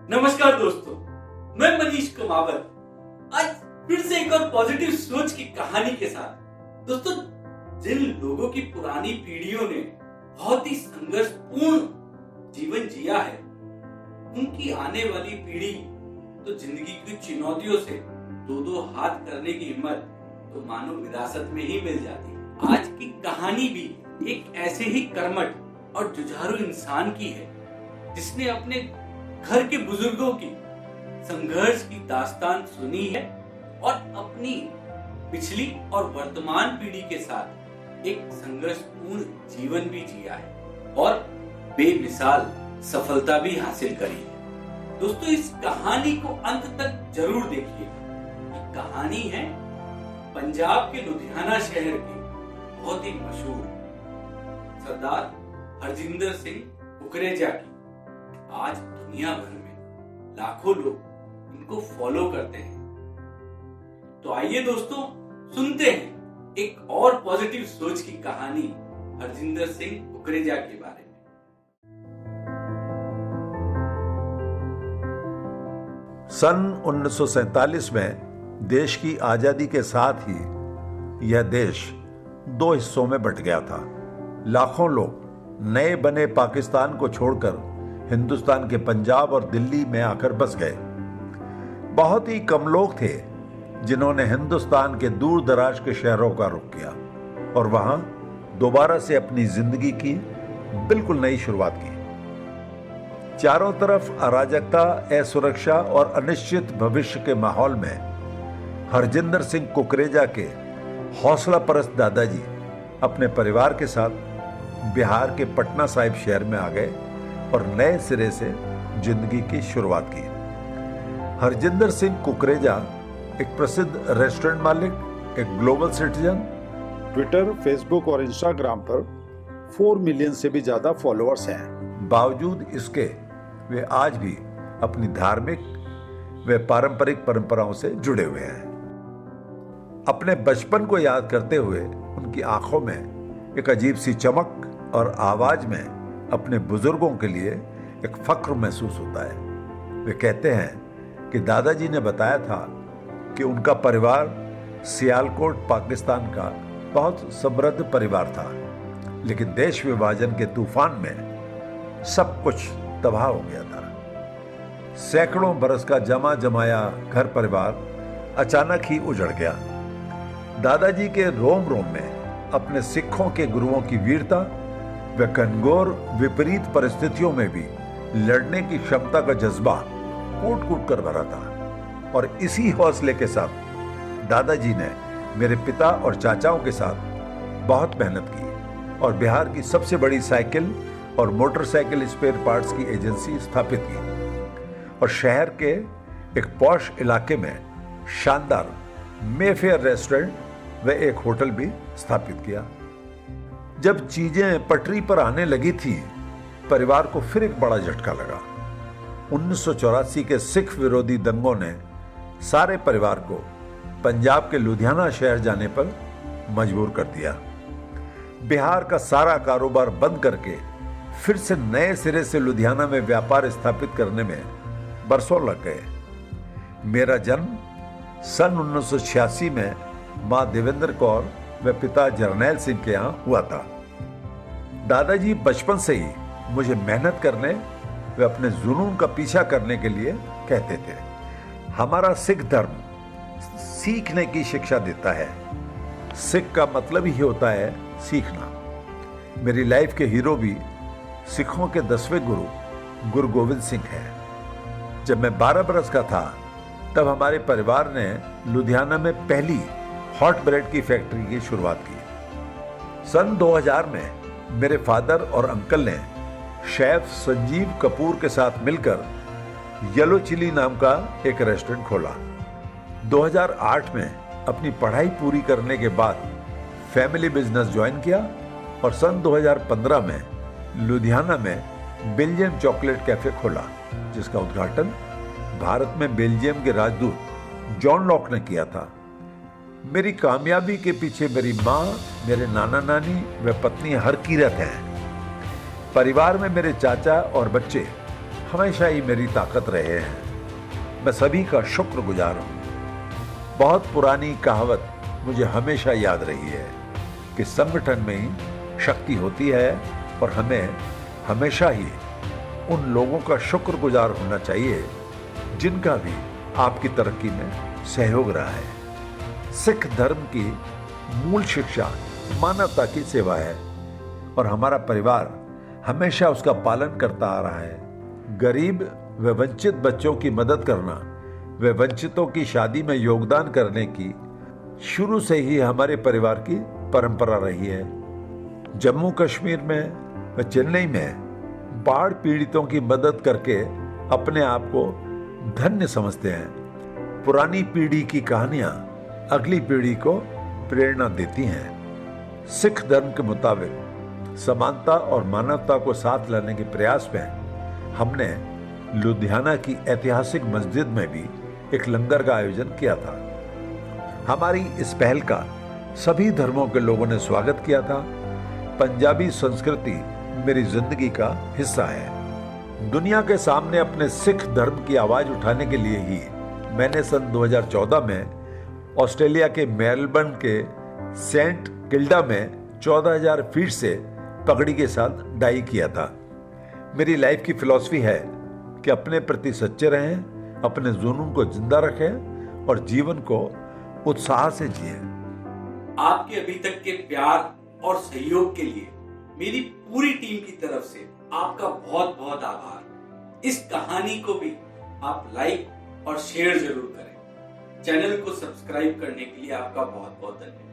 नमस्कार दोस्तों, मैं मनीष कुमावत आज फिर से एक और पॉजिटिव सोच की कहानी के साथ। दोस्तों, जिन लोगों की पुरानी पीढ़ियों ने बहुत ही संघर्षपूर्ण जीवन जिया है, उनकी आने वाली पीढ़ी तो जिंदगी की चुनौतियों से दो दो हाथ करने की हिम्मत तो मानो विरासत में ही मिल जाती है। आज की कहानी भी एक ऐसे ही कर्मठ और जुझारू इंसान की है, जिसने अपने घर के बुजुर्गों की संघर्ष की दास्तान सुनी है और अपनी पिछली और वर्तमान पीढ़ी के साथ एक संघर्षपूर्ण जीवन भी जिया है और बेमिसाल सफलता भी हासिल करी है। दोस्तों, इस कहानी को अंत तक जरूर देखिएगा। ये कहानी है पंजाब के लुधियाना शहर के बहुत ही मशहूर सरदार हरजिंदर सिंह कुकरेजा की। आज दुनिया भर में लाखों लोग इनको फॉलो करते हैं। तो आइए दोस्तों, सुनते हैं एक और पॉजिटिव सोच की कहानी हरजिंदर सिंह कुकरेजा के बारे में। सन 1947 में देश की आजादी के साथ ही यह देश दो हिस्सों में बंट गया था। लाखों लोग नए बने पाकिस्तान को छोड़कर हिंदुस्तान के पंजाब और दिल्ली में आकर बस गए। बहुत ही कम लोग थे जिन्होंने हिंदुस्तान के दूर दराज के शहरों का रुख किया और वहां दोबारा से अपनी जिंदगी की बिल्कुल नई शुरुआत की। चारों तरफ अराजकता, असुरक्षा और अनिश्चित भविष्य के माहौल में हरजिंदर सिंह कुकरेजा के हौसला परस्त दादाजी अपने परिवार के साथ बिहार के पटना साहिब शहर में आ गए और नए सिरे से जिंदगी की शुरुआत की। हरजिंदर सिंह कुकरेजा एक प्रसिद्ध रेस्टोरेंट मालिक, एक ग्लोबल सिटीजन, ट्विटर, फेसबुक और इंस्टाग्राम पर 4 मिलियन से भी ज्यादा फॉलोअर्स हैं। बावजूद इसके वे आज भी अपनी धार्मिक व पारंपरिक परंपराओं से जुड़े हुए हैं। अपने बचपन को याद करते हुए उनकी आंखों में एक अजीब सी चमक और आवाज में अपने बुजुर्गों के लिए एक फख्र महसूस होता है। वे कहते हैं कि दादाजी ने बताया था कि उनका परिवार सियालकोट पाकिस्तान का बहुत समृद्ध परिवार था, लेकिन देश विभाजन के तूफान में सब कुछ तबाह हो गया था। सैकड़ों बरस का जमा जमाया घर परिवार अचानक ही उजड़ गया। दादाजी के रोम रोम में अपने सिखों के गुरुओं की वीरता व घनघोर विपरीत परिस्थितियों में भी लड़ने की क्षमता का जज्बा कूट कूट कर भरा था और इसी हौसले के साथ दादाजी ने मेरे पिता और चाचाओं के साथ बहुत मेहनत की और बिहार की सबसे बड़ी साइकिल और मोटरसाइकिल स्पेयर पार्ट्स की एजेंसी स्थापित की और शहर के एक पॉश इलाके में शानदार मेफेयर रेस्टोरेंट व एक होटल भी स्थापित किया। जब चीजें पटरी पर आने लगी थी, परिवार को फिर एक बड़ा झटका लगा। 1984 के सिख विरोधी दंगों ने सारे परिवार को पंजाब के लुधियाना शहर जाने पर मजबूर कर दिया। बिहार का सारा कारोबार बंद करके फिर से नए सिरे से लुधियाना में व्यापार स्थापित करने में बरसों लग गए। मेरा जन्म सन 1986 में मां देवेंद्र कौर व पिता जरनैल सिंह के यहां हुआ था। दादाजी बचपन से ही मुझे मेहनत करने व अपने जुनून का पीछा करने के लिए कहते थे। हमारा सिख धर्म सीखने की शिक्षा देता है। सिख का मतलब ही होता है सीखना। मेरी लाइफ के हीरो भी सिखों के 10वें गुरु गोविंद सिंह हैं। जब मैं 12 बरस का था, तब हमारे परिवार ने लुधियाना में पहली हॉट ब्रेड की फैक्ट्री की शुरुआत की। सन 2000 में मेरे फादर और अंकल ने शेफ संजीव कपूर के साथ मिलकर येलो चिली नाम का एक रेस्टोरेंट खोला। 2008 में अपनी पढ़ाई पूरी करने के बाद फैमिली बिजनेस ज्वाइन किया और सन 2015 में लुधियाना में बेल्जियम चॉकलेट कैफे खोला, जिसका उद्घाटन भारत में बेल्जियम के राजदूत जॉन लॉक ने किया था। मेरी कामयाबी के पीछे मेरी माँ, मेरे नाना नानी व पत्नी हरकीरत हैं। परिवार में मेरे चाचा और बच्चे हमेशा ही मेरी ताकत रहे हैं। मैं सभी का शुक्रगुजार हूँ। बहुत पुरानी कहावत मुझे हमेशा याद रही है कि संगठन में ही शक्ति होती है और हमें हमेशा ही उन लोगों का शुक्रगुजार होना चाहिए जिनका भी आपकी तरक्की में सहयोग रहा है। सिख धर्म की मूल शिक्षा मानवता की सेवा है और हमारा परिवार हमेशा उसका पालन करता आ रहा है। गरीब व वंचित बच्चों की मदद करना व वंचितों की शादी में योगदान करने की शुरू से ही हमारे परिवार की परंपरा रही है। जम्मू कश्मीर में व चेन्नई में बाढ़ पीड़ितों की मदद करके अपने आप को धन्य समझते हैं। पुरानी पीढ़ी की कहानियां अगली पीढ़ी को प्रेरणा देती हैं। सिख धर्म के मुताबिक समानता और मानवता को साथ लाने के प्रयास में हमने लुधियाना की ऐतिहासिक मस्जिद में भी एक लंगर का आयोजन किया था। हमारी इस पहल का सभी धर्मों के लोगों ने स्वागत किया था। पंजाबी संस्कृति मेरी जिंदगी का हिस्सा है। दुनिया के सामने अपने सिख धर्म की आवाज उठाने के लिए ही मैंने सन 2014 में ऑस्ट्रेलिया के मेलबर्न के सेंट किल्डा में 14,000 फीट से पगड़ी के साथ डाई किया था। मेरी लाइफ की फिलॉसफी है कि अपने प्रति सच्चे रहें, अपने जुनून को जिंदा रखें और जीवन को उत्साह से जिए। आपके अभी तक के प्यार और सहयोग के लिए मेरी पूरी टीम की तरफ से आपका बहुत बहुत आभार। इस कहानी को भी आप लाइक और शेयर जरूर करें। चैनल को सब्सक्राइब करने के लिए आपका बहुत बहुत धन्यवाद।